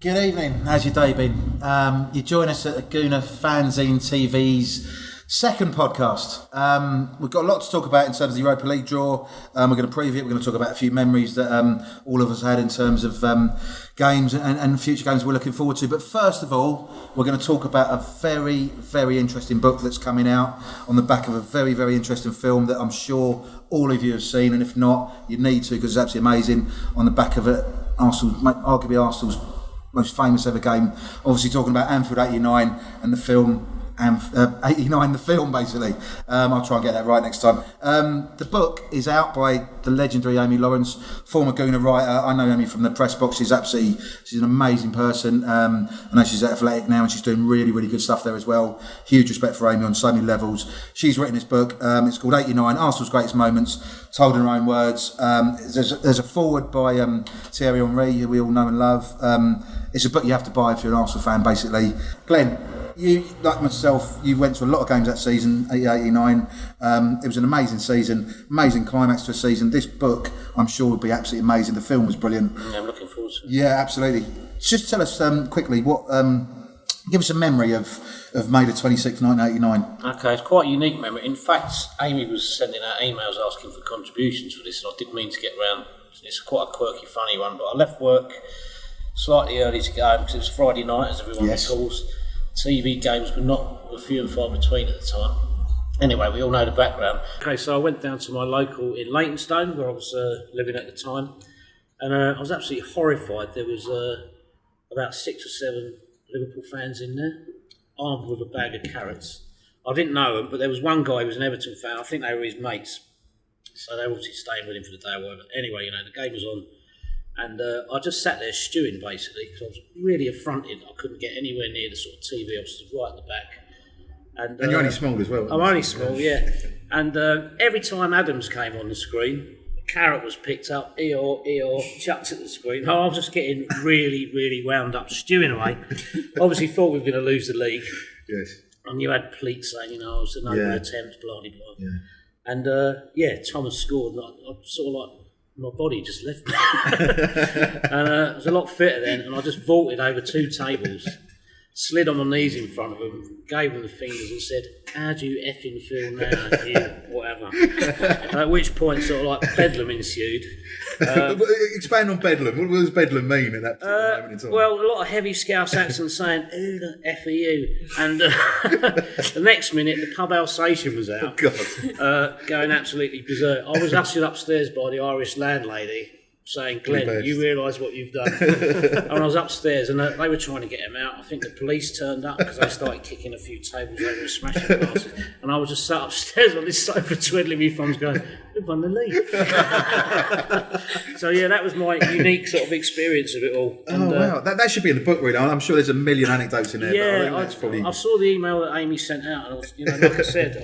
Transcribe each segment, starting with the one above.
Good evening, how's your day been? You join us at the Gooner Fanzine TV's second podcast. We've got a lot to talk about in terms of the Europa League draw. We're going to preview it, we're going to talk about a few memories that all of us had in terms of games and future games we're looking forward to. But first of all, we're going to talk about a very, very interesting book that's coming out on the back of a very, very interesting film that I'm sure all of you have seen, and if not, you need to, because it's absolutely amazing. On the back of it, arguably Arsenal's most famous ever game, obviously talking about Anfield 89 and the film 89, the film basically. I'll try and get that right next time. The book is out by the legendary Amy Lawrence, former Gooner writer. I know Amy from the press box. She's an amazing person. I know she's at Athletic now and she's doing really, really good stuff there as well. Huge respect for Amy on so many levels. She's written this book. It's called 89, Arsenal's Greatest Moments, told in her own words. There's a foreword by Thierry Henry, who we all know and love. It's a book you have to buy if you're an Arsenal fan, basically. Glenn, you, like myself, you went to a lot of games that season, 88-89. It was an amazing season, amazing climax to a season. This book, I'm sure, would be absolutely amazing. The film was brilliant. Yeah, I'm looking forward to it. Yeah, absolutely. Just tell us quickly, give us a memory of May the 26th, 1989. Okay, it's quite a unique memory. In fact, Amy was sending out emails asking for contributions for this, and I didn't mean to get round. It's quite a quirky, funny one, but I left work slightly early to go because it was Friday night, as everyone recalls. TV games were few and far between at the time. Anyway, we all know the background. Okay, so I went down to my local in Leytonstone, where I was living at the time, and I was absolutely horrified. There was about 6 or 7 Liverpool fans in there, armed with a bag of carrots. I didn't know them, but there was one guy who was an Everton fan. I think they were his mates, so they were obviously staying with him for the day or whatever. Anyway, the game was on. And I just sat there stewing, basically, because I was really affronted. I couldn't get anywhere near the sort of TV. I was stood right at the back. And you're only small as well. I'm only small, yeah. And every time Adams came on the screen, a carrot was picked up, Eeyore, chucked at the screen. I was just getting really, really wound up, stewing away. Obviously thought we were going to lose the league. Yes. And you had Pleat saying, it was another attempt, blah, blah, blah. Yeah. And, Thomas scored. And I sort of like, my body just left me. And I was a lot fitter then, and I just vaulted over 2 tables, slid on my knees in front of them, gave them the fingers and said, "How do you effing feel now?" Whatever. At which point sort of like bedlam ensued. Expand on bedlam. What does bedlam mean at that particular moment in time? Well, a lot of heavy Scouse accents saying, "Who the F are you?" And the next minute, the pub Alsatian was out, going absolutely berserk. I was ushered upstairs by the Irish landlady, saying, "Glenn, you realise what you've done?" And I was upstairs, and they were trying to get him out. I think the police turned up because they started kicking a few tables over and smashing glasses. And I was just sat upstairs on this sofa, twiddling my thumbs, going, "We've won the league." So yeah, that was my unique sort of experience of it all. And, wow, that should be in the book, really. I'm sure there's a million anecdotes in there. Yeah, but I saw the email that Amy sent out, and I was, like I said,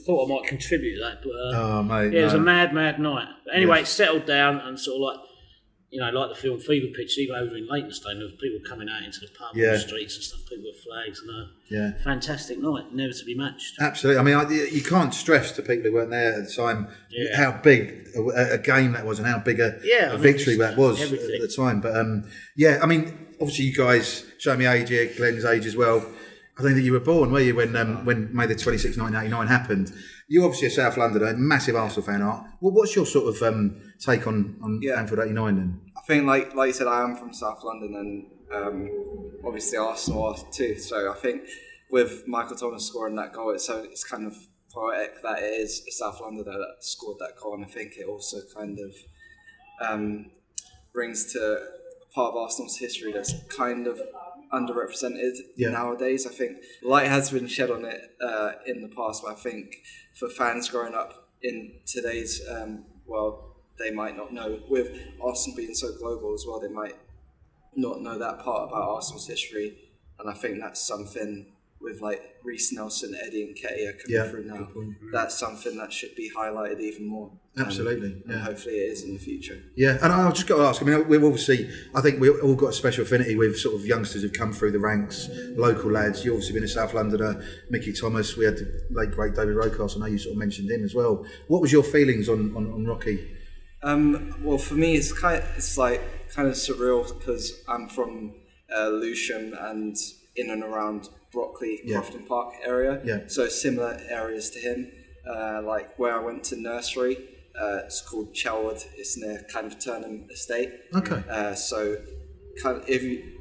thought I might contribute to that, but it was a mad night. But anyway, it settled down, and sort of like, like the film Fever Pitch, even over in Leytonstone, there was people coming out into the pub on the streets and stuff, people with flags, and fantastic night, never to be matched. Absolutely. I mean, you can't stress to people who weren't there at the time how big a game that was and how big a victory that was at the time. But I mean, obviously you guys show me age here, Glenn's age as well. I don't think you were born, were you, when May the 26th, 1989 happened? You're obviously a South Londoner, massive Arsenal fan, art. Well, what's your sort of take on Anfield 89 then? I think, like you said, I am from South London, and obviously Arsenal are too. So I think with Michael Thomas scoring that goal, it's kind of poetic that it is a South Londoner that scored that goal, and I think it also kind of brings to a part of Arsenal's history that's kind of underrepresented nowadays. I think light has been shed on it in the past, but I think for fans growing up in today's world, they might not know. With Arsenal being so global as well, they might not know that part about Arsenal's history, and I think that's something with like Reece Nelson, Eddie and Ketia coming through now. That's something that should be highlighted even more. Absolutely. And hopefully it is in the future. Yeah, and I've just got to ask, I mean, I think we've all got a special affinity with sort of youngsters who've come through the ranks, local lads. You've obviously been a South Londoner, Mickey Thomas, we had the late great David Rocas, I know you sort of mentioned him as well. What was your feelings on Rocky? Well, for me, it's kind of surreal because I'm from Lewisham and in and around Brockley, Crofton Park area. Yeah. So similar areas to him. Like where I went to nursery, it's called Chelwood. It's near kind of Turnham Estate. Okay. So kind of, if you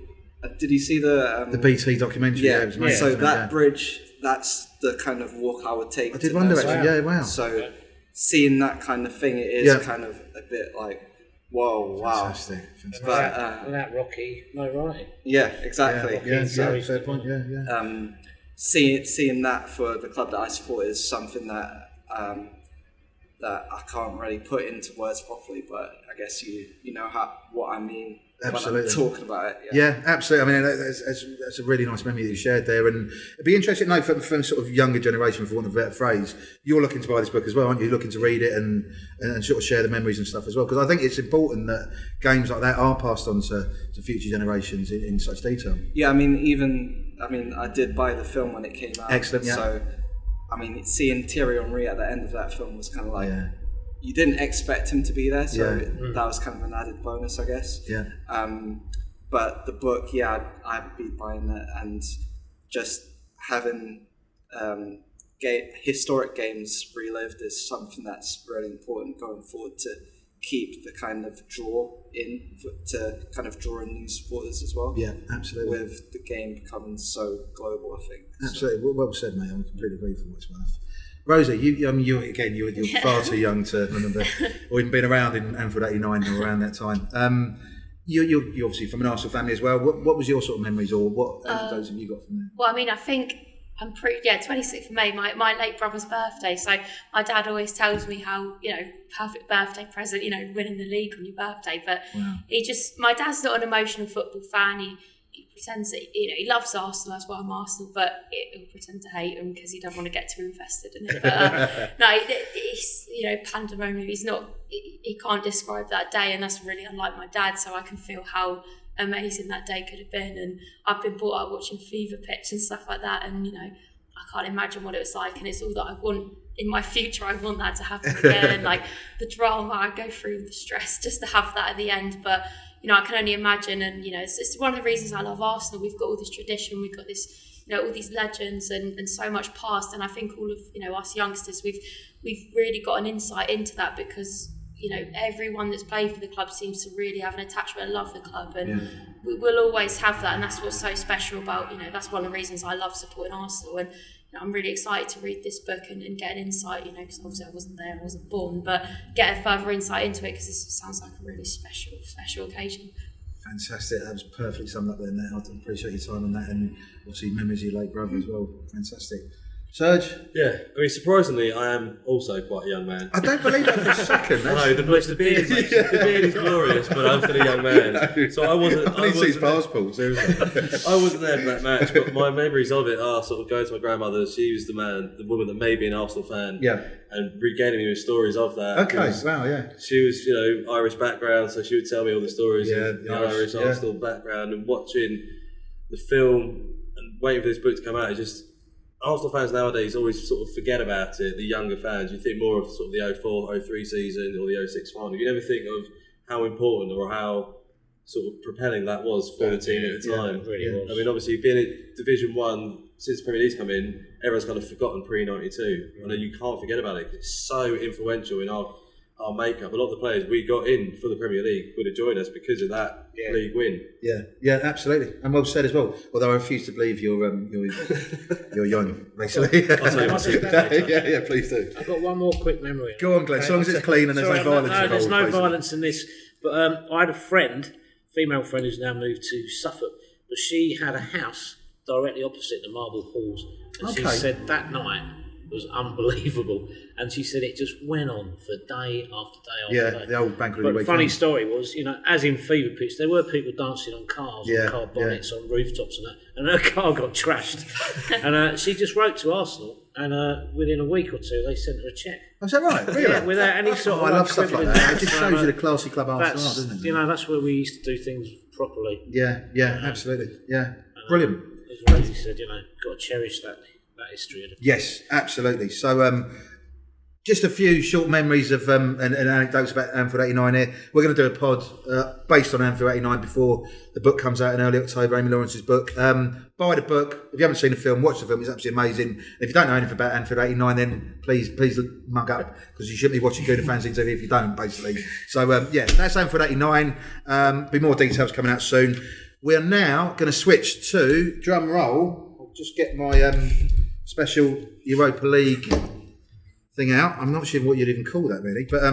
did you see the BT documentary? Yeah. It was amazing, So that bridge, that's the kind of walk I would take. I did wonder nursery. actually. Yeah. Wow. So seeing that kind of thing, it is kind of a bit like, whoa, wow. Fantastic. But without Rocky, no writing. yeah, exactly. Yeah. So Fair point. Yeah. Seeing that for the club that I support is something that that I can't really put into words properly, but I guess you know what I mean Absolutely. when I'm talking about it. Yeah, absolutely. I mean, that's a really nice memory that you shared there, and it'd be interesting to know from sort of younger generation, for want of a better phrase, you're looking to buy this book as well, aren't you? You're looking to read it and sort of share the memories and stuff as well, because I think it's important that games like that are passed on to future generations in such detail. Yeah, I mean, I did buy the film when it came out. Excellent. Yeah. So, I mean, seeing Thierry Henry at the end of that film was kind of like, you didn't expect him to be there, so that was kind of an added bonus, I guess. Yeah. But the book, I'd be buying it, and just having historic games relived is something that's really important going forward to keep the kind of to kind of draw in new supporters as well. Yeah, absolutely. With the game becoming so global, I think. Absolutely. Well said, mate. I completely agree for what it's worth. Rosie, you're far too young to remember or even been around in Anfield '89 or around that time. You're obviously from an Arsenal family as well. What was your sort of memories, or what anecdotes have you got from there? Well, I mean, I think 26th of May, my late brother's birthday. So my dad always tells me how, perfect birthday present, winning the league on your birthday. But my dad's not an emotional football fan. He pretends that, he loves Arsenal, that's why I'm Arsenal, but he'll pretend to hate him because he doesn't want to get too invested in it. But no, he's, pandemonium. He can't describe that day, and that's really unlike my dad, so I can feel how amazing that day could have been. And I've been brought up watching Fever Pitch and stuff like that, and I can't imagine what it was like, and it's all that I want in my future. I want that to happen again. Like the drama I go through, the stress, just to have that at the end. But I can only imagine, and it's one of the reasons I love Arsenal. We've got all this tradition, we've got this, all these legends and so much past, and I think all of us youngsters, we've really got an insight into that, because everyone that's played for the club seems to really have an attachment and love the club, and we'll always have that, and that's what's so special about, that's one of the reasons I love supporting Arsenal. And I'm really excited to read this book and get an insight, because obviously I wasn't there, I wasn't born, but get a further insight into it, because this sounds like a really special occasion. Fantastic. That was perfectly summed up there, Nat. I appreciate your time on that, and obviously memories of your late brother as well. Fantastic. Serge? Yeah, I mean, surprisingly, I am also quite a young man. I don't believe that for a second. I know, the beard is glorious, but I'm still a young man. So I wasn't... I need to see his passport, seriously. I wasn't there for that match, but my memories of it are sort of going to my grandmother. She was the woman that made me an Arsenal fan. Yeah. And regaining me with stories of that. Okay, wow, yeah. She was, Irish background, so she would tell me all the stories of the Irish Arsenal background, and watching the film and waiting for this book to come out. It's just... Arsenal fans nowadays always sort of forget about it, the younger fans. You think more of sort of the 04-03 season or the 06 final. You never think of how important or how sort of propelling that was for the team at the time. It really was. I mean, obviously, being in Division 1, since the Premier League's come in, everyone's kind of forgotten pre-92. I know you can't forget about it. It's so influential in our makeup. A lot of the players we got in for the Premier League would have joined us because of that league win. Yeah, absolutely, and well said as well. Although I refuse to believe you're young, basically. I'll tell you my secret. Yeah, please do. I've got one more quick memory. Go on, Glenn. As long as it's clean and there's no violence involved. There's no basically. violence in this. But I had a female friend who's now moved to Suffolk, but she had a house directly opposite the Marble Halls, and she said that night was unbelievable, and she said it just went on for day after day after day. The old bank holiday weekend. weekend. Funny story was, as in Fever Pitch, there were people dancing on cars, on car bonnets, on rooftops and that, and her car got trashed. And she just wrote to Arsenal, and within a week or two, they sent her a cheque. Oh, is that right? Really? Yeah, without any sort of... I love stuff like that. It just shows you the classy club Arsenal are, doesn't it? That's where we used to do things properly. Yeah, absolutely. Yeah, brilliant. As Rosie said, got to cherish that history. Yes, absolutely. So, just a few short memories of and anecdotes about Anfield '89 here. We're going to do a pod based on Anfield '89 before the book comes out in early October, Amy Lawrence's book. Buy the book. If you haven't seen the film, watch the film. It's absolutely amazing. If you don't know anything about Anfield '89, then please mug up, because you shouldn't be watching Gooner Fanzine TV if you don't, basically. So, that's Anfield '89. Be more details coming out soon. We are now going to switch to, drum roll, I'll just get my special Europa League thing out. I'm not sure what you'd even call that, really, but